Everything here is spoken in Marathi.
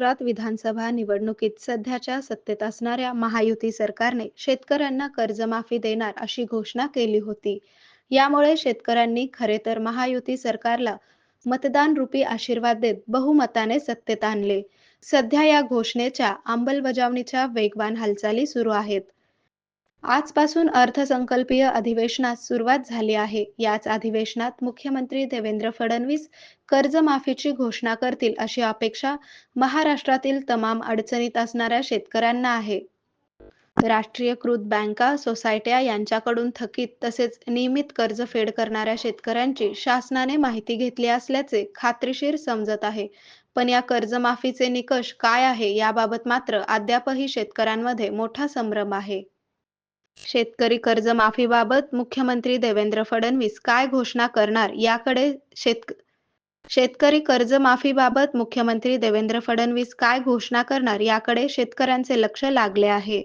महाराष्ट्रात विधानसभा निवडणुकीत सध्याच्या सत्तेत असणाऱ्या महायुती सरकारने शेतकऱ्यांना कर्जमाफी देणार अशी घोषणा केली होती. यामुळे शेतकऱ्यांनी खरे तर महायुती सरकारला मतदान रूपी आशीर्वाद देत बहुमताने सत्तेत आणले. सध्या या घोषणेच्या अंमलबजावणीच्या वेगवान हालचाली सुरू आहेत. आजपासून अर्थसंकल्पीय अधिवेशनास सुरुवात झाली आहे. याच अधिवेशनात मुख्यमंत्री देवेंद्र फडणवीस कर्जमाफीची घोषणा करतील अशी अपेक्षा महाराष्ट्रातील तमाम अडचणीत असणाऱ्या शेतकऱ्यांना आहे. राष्ट्रीयकृत बँका, सोसायट्या यांच्याकडून थकीत तसेच नियमित कर्जफेड करणाऱ्या शेतकऱ्यांची शासनाने माहिती घेतली असल्याचे खात्रीशीर समजत आहे. पण या कर्जमाफीचे निकष काय आहे याबाबत मात्र अद्यापही शेतकऱ्यांमध्ये मोठा संभ्रम आहे. शेतकरी कर्जमाफीबाबत मुख्यमंत्री देवेंद्र फडणवीस काय घोषणा करणार याकडे शेतकरी कर्जमाफीबाबत मुख्यमंत्री देवेंद्र फडणवीस काय घोषणा करणार याकडे शेतकऱ्यांचे लक्ष लागले आहे.